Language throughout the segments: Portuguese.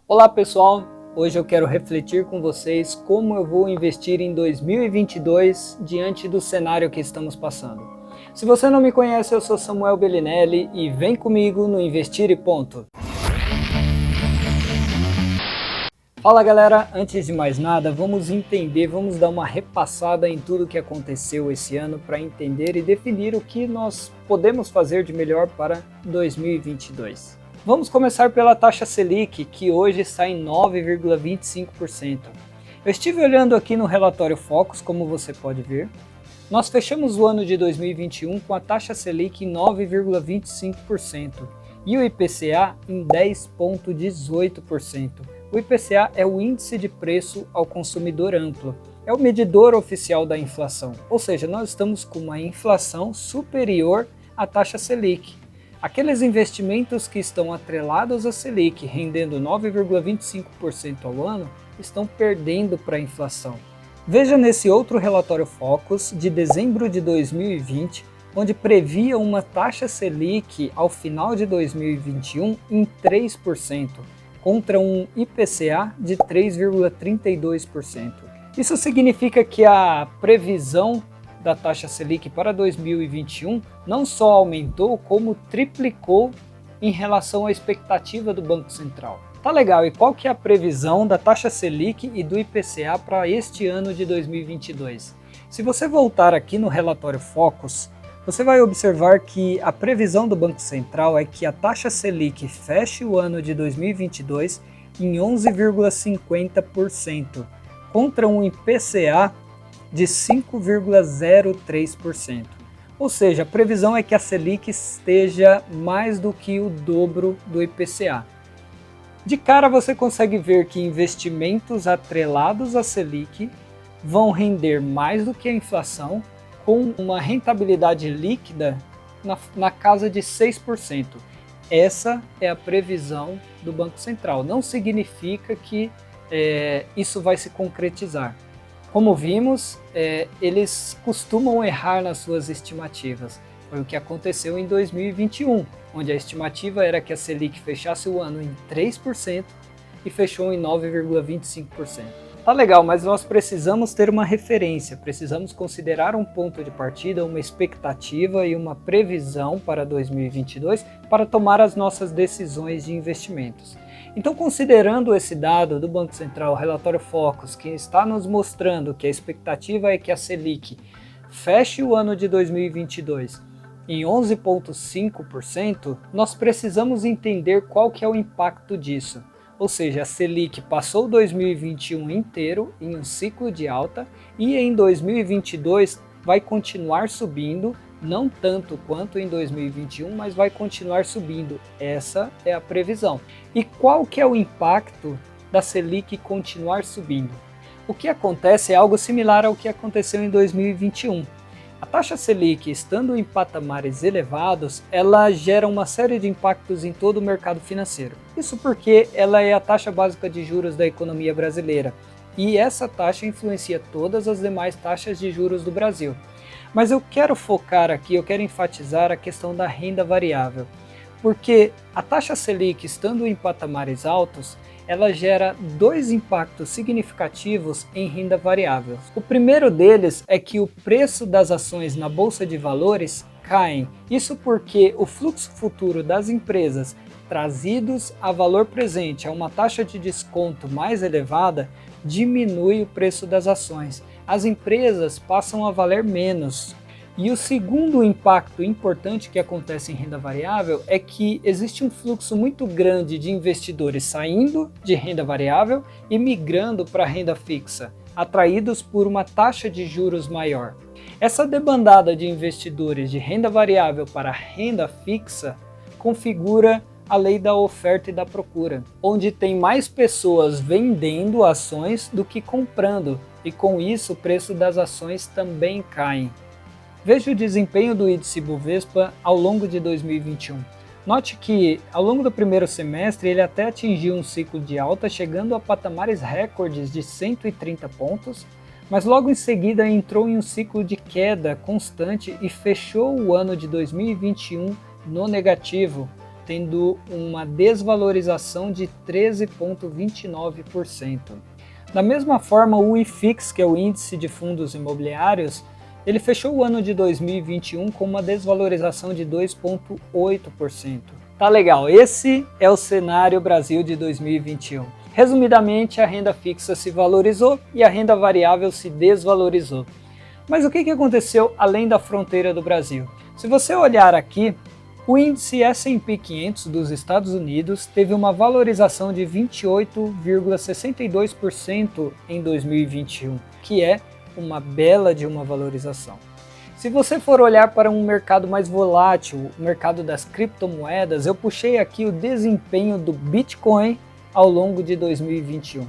Olá pessoal, hoje eu quero refletir com vocês como eu vou investir em 2022 diante do cenário que estamos passando. Se você não me conhece, eu sou Samuel Bellinelli e vem comigo no Investir e Ponto. Fala galera, antes de mais nada, vamos dar uma repassada em tudo que aconteceu esse ano para entender e definir o que nós podemos fazer de melhor para 2022. Vamos começar pela taxa Selic, que hoje está em 9,25%. Eu estive olhando aqui no relatório Focus, como você pode ver. Nós fechamos o ano de 2021 com a taxa Selic em 9,25% e o IPCA em 10,18%. O IPCA é o Índice de Preço ao Consumidor Amplo, é o medidor oficial da inflação, ou seja, nós estamos com uma inflação superior à taxa Selic. Aqueles investimentos que estão atrelados à Selic, rendendo 9,25% ao ano, estão perdendo para a inflação. Veja nesse outro relatório Focus, de dezembro de 2020, onde previa uma taxa Selic ao final de 2021 em 3%. Contra um IPCA de 3,32%. Isso significa que a previsão da taxa Selic para 2021 não só aumentou, como triplicou em relação à expectativa do Banco Central. Tá legal, e qual que é a previsão da taxa Selic e do IPCA para este ano de 2022? Se você voltar aqui no relatório Focus, você vai observar que a previsão do Banco Central é que a taxa Selic feche o ano de 2022 em 11,50%, contra um IPCA de 5,03%. Ou seja, a previsão é que a Selic esteja mais do que o dobro do IPCA. De cara você consegue ver que investimentos atrelados à Selic vão render mais do que a inflação, com uma rentabilidade líquida na casa de 6%. Essa é a previsão do Banco Central. Não significa que isso vai se concretizar. Como vimos, eles costumam errar nas suas estimativas. Foi o que aconteceu em 2021, onde a estimativa era que a Selic fechasse o ano em 3% e fechou em 9,25%. Tá legal, mas nós precisamos ter uma referência, precisamos considerar um ponto de partida, uma expectativa e uma previsão para 2022 para tomar as nossas decisões de investimentos. Então, considerando esse dado do Banco Central, o relatório Focus, que está nos mostrando que a expectativa é que a Selic feche o ano de 2022 em 11,5%, nós precisamos entender qual que é o impacto disso. Ou seja, a Selic passou 2021 inteiro em um ciclo de alta e em 2022 vai continuar subindo, não tanto quanto em 2021, mas vai continuar subindo. Essa é a previsão. E qual que é o impacto da Selic continuar subindo? O que acontece é algo similar ao que aconteceu em 2021. A taxa Selic, estando em patamares elevados, ela gera uma série de impactos em todo o mercado financeiro. Isso porque ela é a taxa básica de juros da economia brasileira e essa taxa influencia todas as demais taxas de juros do Brasil. Mas eu quero focar aqui, eu quero enfatizar a questão da renda variável, porque a taxa Selic, estando em patamares altos, ela gera dois impactos significativos em renda variável. O primeiro deles é que o preço das ações na Bolsa de Valores caem. Isso porque o fluxo futuro das empresas trazidos a valor presente a uma taxa de desconto mais elevada diminui o preço das ações. As empresas passam a valer menos. E o segundo impacto importante que acontece em renda variável é que existe um fluxo muito grande de investidores saindo de renda variável e migrando para renda fixa, atraídos por uma taxa de juros maior. Essa debandada de investidores de renda variável para renda fixa configura a lei da oferta e da procura, onde tem mais pessoas vendendo ações do que comprando, e com isso o preço das ações também cai. Veja o desempenho do índice Bovespa ao longo de 2021. Note que, ao longo do primeiro semestre, ele até atingiu um ciclo de alta, chegando a patamares recordes de 130 pontos, mas logo em seguida entrou em um ciclo de queda constante e fechou o ano de 2021 no negativo, tendo uma desvalorização de 13,29%. Da mesma forma, o IFIX, que é o índice de fundos imobiliários, ele fechou o ano de 2021 com uma desvalorização de 2,8%. Tá legal, esse é o cenário Brasil de 2021. Resumidamente, a renda fixa se valorizou e a renda variável se desvalorizou. Mas o que aconteceu além da fronteira do Brasil? Se você olhar aqui, o índice S&P 500 dos Estados Unidos teve uma valorização de 28,62% em 2021, que é uma bela de uma valorização. Se você for olhar para um mercado mais volátil, o mercado das criptomoedas, eu puxei aqui o desempenho do Bitcoin ao longo de 2021.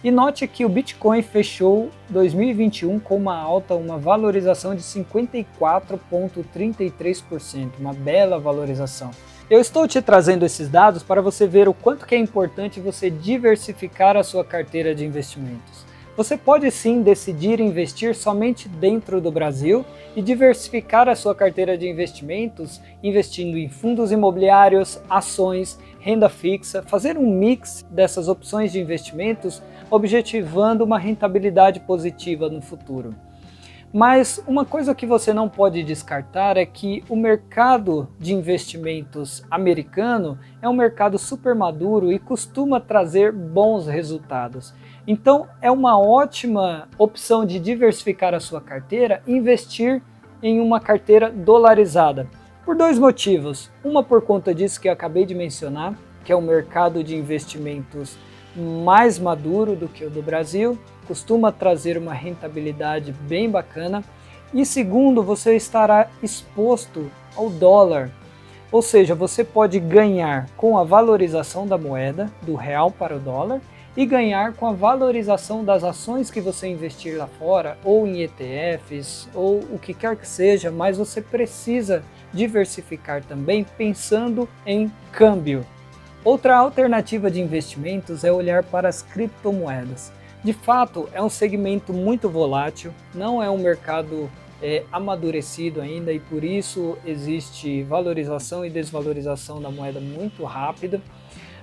E note que o Bitcoin fechou 2021 com uma valorização de 54,33%, uma bela valorização. Eu estou te trazendo esses dados para você ver o quanto que é importante você diversificar a sua carteira de investimentos. Você pode sim decidir investir somente dentro do Brasil e diversificar a sua carteira de investimentos investindo em fundos imobiliários, ações, renda fixa, fazer um mix dessas opções de investimentos, objetivando uma rentabilidade positiva no futuro. Mas uma coisa que você não pode descartar é que o mercado de investimentos americano é um mercado super maduro e costuma trazer bons resultados. Então é uma ótima opção de diversificar a sua carteira, investir em uma carteira dolarizada. Por dois motivos. Uma por conta disso que eu acabei de mencionar, que é um mercado de investimentos mais maduro do que o do Brasil, costuma trazer uma rentabilidade bem bacana. E segundo, você estará exposto ao dólar, ou seja, você pode ganhar com a valorização da moeda, do real para o dólar, e ganhar com a valorização das ações que você investir lá fora, ou em ETFs, ou o que quer que seja, mas você precisa diversificar também pensando em câmbio. Outra alternativa de investimentos é olhar para as criptomoedas. De fato, é um segmento muito volátil, não é um mercado amadurecido ainda e por isso existe valorização e desvalorização da moeda muito rápida,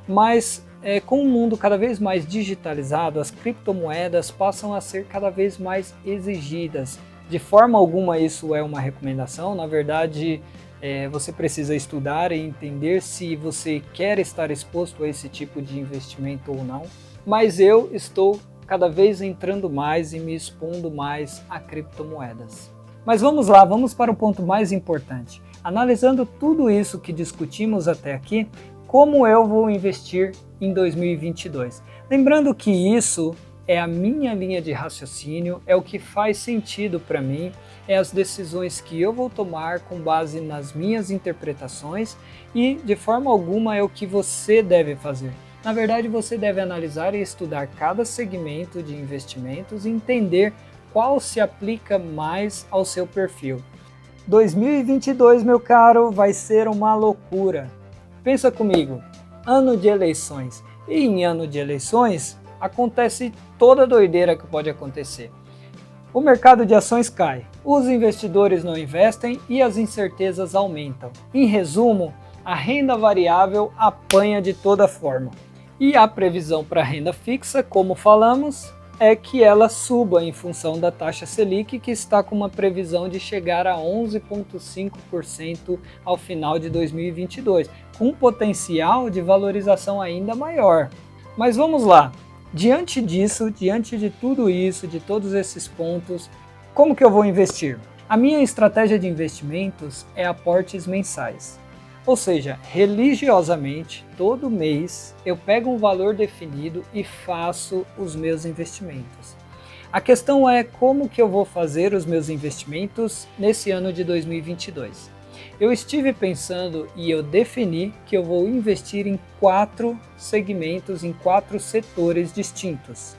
mas com o mundo cada vez mais digitalizado, as criptomoedas passam a ser cada vez mais exigidas. De forma alguma isso é uma recomendação, na verdade você precisa estudar e entender se você quer estar exposto a esse tipo de investimento ou não, mas eu estou cada vez entrando mais e me expondo mais a criptomoedas. Mas vamos lá, vamos para o ponto mais importante. Analisando tudo isso que discutimos até aqui, como eu vou investir em 2022? Lembrando que isso é a minha linha de raciocínio, é o que faz sentido para mim, é as decisões que eu vou tomar com base nas minhas interpretações e de forma alguma é o que você deve fazer. Na verdade, você deve analisar e estudar cada segmento de investimentos e entender qual se aplica mais ao seu perfil. 2022, meu caro, vai ser uma loucura. Pensa comigo, ano de eleições. E em ano de eleições, acontece toda a doideira que pode acontecer. O mercado de ações cai, os investidores não investem e as incertezas aumentam. Em resumo, a renda variável apanha de toda forma. E a previsão para a renda fixa, como falamos, é que ela suba em função da taxa Selic, que está com uma previsão de chegar a 11,5% ao final de 2022, com um potencial de valorização ainda maior. Mas vamos lá, diante disso, diante de tudo isso, de todos esses pontos, como que eu vou investir? A minha estratégia de investimentos é aportes mensais. Ou seja, religiosamente, todo mês eu pego um valor definido e faço os meus investimentos. A questão é como que eu vou fazer os meus investimentos nesse ano de 2022. Eu estive pensando e eu defini que eu vou investir em 4 segmentos, em 4 setores distintos.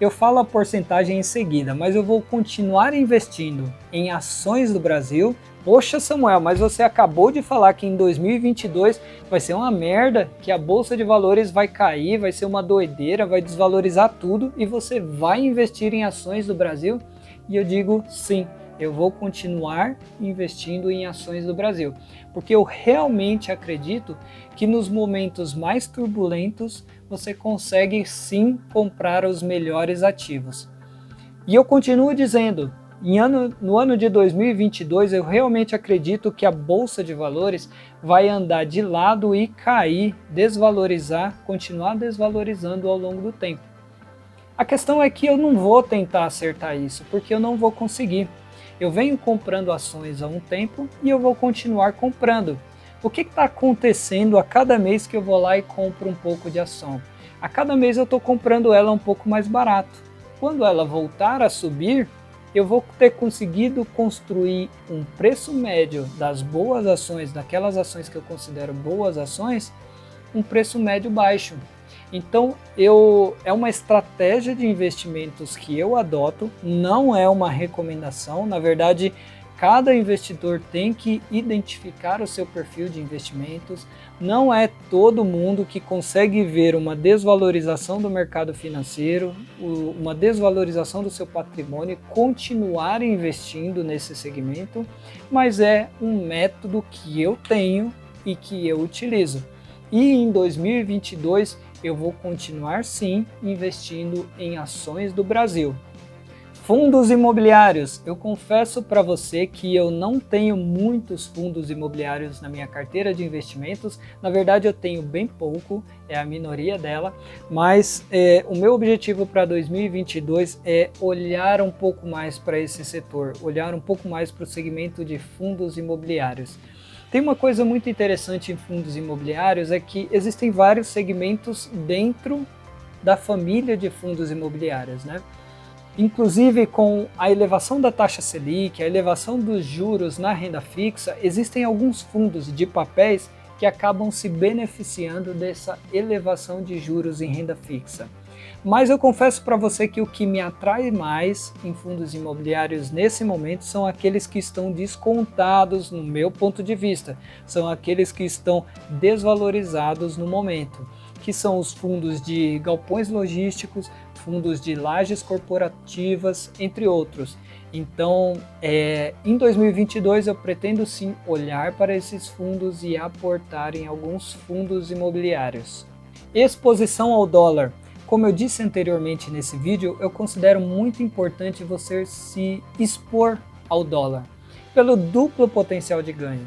Eu falo a porcentagem em seguida, mas eu vou continuar investindo em ações do Brasil. Poxa, Samuel, mas você acabou de falar que em 2022 vai ser uma merda, que a Bolsa de Valores vai cair, vai ser uma doideira, vai desvalorizar tudo e você vai investir em ações do Brasil? E eu digo sim, eu vou continuar investindo em ações do Brasil, porque eu realmente acredito que nos momentos mais turbulentos você consegue sim comprar os melhores ativos. E eu continuo dizendo, no ano de 2022 eu realmente acredito que a Bolsa de Valores vai andar de lado e cair, desvalorizar, continuar desvalorizando ao longo do tempo. A questão é que eu não vou tentar acertar isso, porque eu não vou conseguir. Eu venho comprando ações há um tempo e eu vou continuar comprando. O que está acontecendo a cada mês que eu vou lá e compro um pouco de ação? A cada mês eu estou comprando ela um pouco mais barato. Quando ela voltar a subir, eu vou ter conseguido construir um preço médio das boas ações, daquelas ações que eu considero boas ações, um preço médio baixo. Então, é uma estratégia de investimentos que eu adoto, não é uma recomendação. Na verdade, cada investidor tem que identificar o seu perfil de investimentos. Não é todo mundo que consegue ver uma desvalorização do mercado financeiro, uma desvalorização do seu patrimônio e continuar investindo nesse segmento, mas é um método que eu tenho e que eu utilizo. E em 2022 eu vou continuar sim investindo em ações do Brasil. Fundos imobiliários. Eu confesso para você que eu não tenho muitos fundos imobiliários na minha carteira de investimentos. Na verdade, eu tenho bem pouco, é a minoria dela. Mas o meu objetivo para 2022 é olhar um pouco mais para esse setor, olhar um pouco mais para o segmento de fundos imobiliários. Tem uma coisa muito interessante em fundos imobiliários, é que existem vários segmentos dentro da família de fundos imobiliários, né? Inclusive, com a elevação da taxa Selic, a elevação dos juros na renda fixa, existem alguns fundos de papéis que acabam se beneficiando dessa elevação de juros em renda fixa. Mas eu confesso para você que o que me atrai mais em fundos imobiliários nesse momento são aqueles que estão descontados no meu ponto de vista, são aqueles que estão desvalorizados no momento, que são os fundos de galpões logísticos, fundos de lajes corporativas, entre outros. Então, em 2022 eu pretendo sim olhar para esses fundos e aportar em alguns fundos imobiliários. Exposição ao dólar. Como eu disse anteriormente nesse vídeo, eu considero muito importante você se expor ao dólar, pelo duplo potencial de ganho.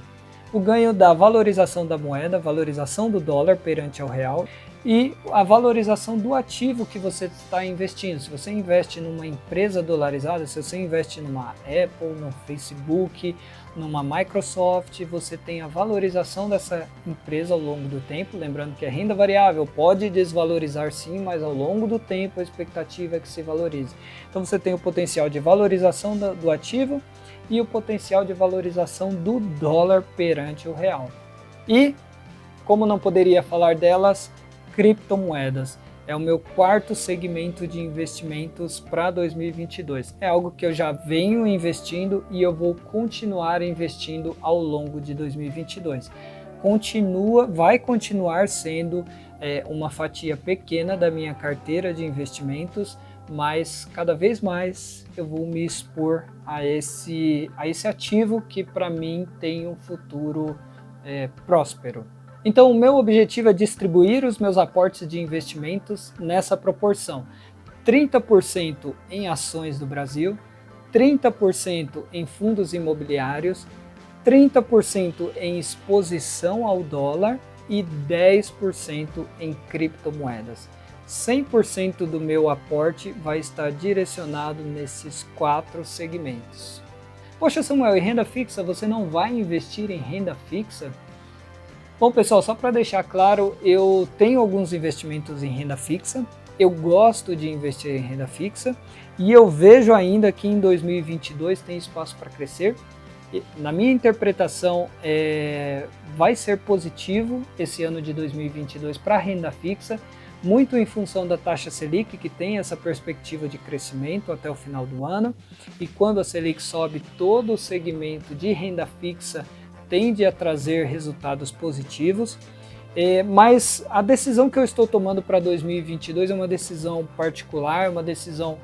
O ganho da valorização da moeda, valorização do dólar perante ao real, e a valorização do ativo que você está investindo. Se você investe numa empresa dolarizada, se você investe numa Apple, no Facebook, numa Microsoft, você tem a valorização dessa empresa ao longo do tempo. Lembrando que a renda variável pode desvalorizar sim, mas ao longo do tempo a expectativa é que se valorize. Então você tem o potencial de valorização do ativo e o potencial de valorização do dólar perante o real. E, como não poderia falar delas, criptomoedas. É o meu quarto segmento de investimentos para 2022. É algo que eu já venho investindo e eu vou continuar investindo ao longo de 2022. Vai continuar sendo uma fatia pequena da minha carteira de investimentos, mas cada vez mais eu vou me expor a esse ativo que para mim tem um futuro próspero. Então, o meu objetivo é distribuir os meus aportes de investimentos nessa proporção: 30% em ações do Brasil, 30% em fundos imobiliários, 30% em exposição ao dólar e 10% em criptomoedas. 100% do meu aporte vai estar direcionado nesses 4 segmentos. Poxa, Samuel, e renda fixa? Você não vai investir em renda fixa? Bom, pessoal, só para deixar claro, eu tenho alguns investimentos em renda fixa, eu gosto de investir em renda fixa e eu vejo ainda que em 2022 tem espaço para crescer. Na minha interpretação, vai ser positivo esse ano de 2022 para a renda fixa, muito em função da taxa Selic, que tem essa perspectiva de crescimento até o final do ano, e quando a Selic sobe, todo o segmento de renda fixa tende a trazer resultados positivos, mas a decisão que eu estou tomando para 2022 é uma decisão particular, uma decisão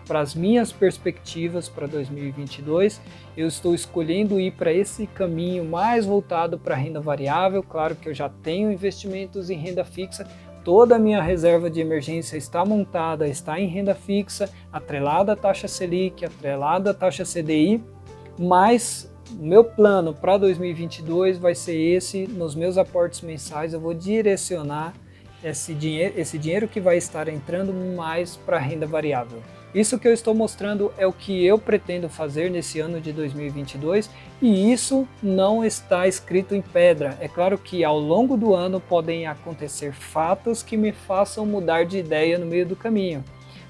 para as minhas perspectivas para 2022, eu estou escolhendo ir para esse caminho mais voltado para renda variável. Claro que eu já tenho investimentos em renda fixa, toda a minha reserva de emergência está montada, está em renda fixa, atrelada à taxa Selic, atrelada à taxa CDI, mas o meu plano para 2022 vai ser esse. Nos meus aportes mensais eu vou direcionar esse dinheiro que vai estar entrando mais para a renda variável. Isso que eu estou mostrando é o que eu pretendo fazer nesse ano de 2022 e isso não está escrito em pedra. É claro que ao longo do ano podem acontecer fatos que me façam mudar de ideia no meio do caminho.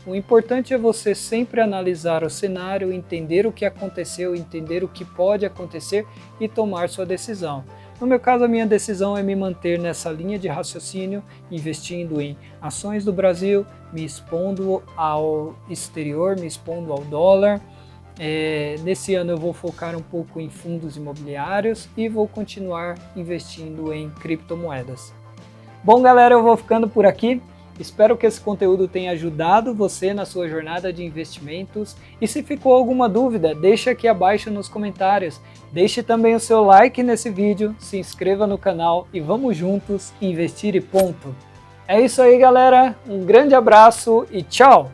O importante é você sempre analisar o cenário, entender o que aconteceu, entender o que pode acontecer e tomar sua decisão. No meu caso, a minha decisão é me manter nessa linha de raciocínio, investindo em ações do Brasil, me expondo ao exterior, me expondo ao dólar. Nesse ano eu vou focar um pouco em fundos imobiliários e vou continuar investindo em criptomoedas. Bom, galera, eu vou ficando por aqui. Espero que esse conteúdo tenha ajudado você na sua jornada de investimentos e se ficou alguma dúvida, deixe aqui abaixo nos comentários. Deixe também o seu like nesse vídeo, se inscreva no canal e vamos juntos investir e ponto. É isso aí, galera, um grande abraço e tchau!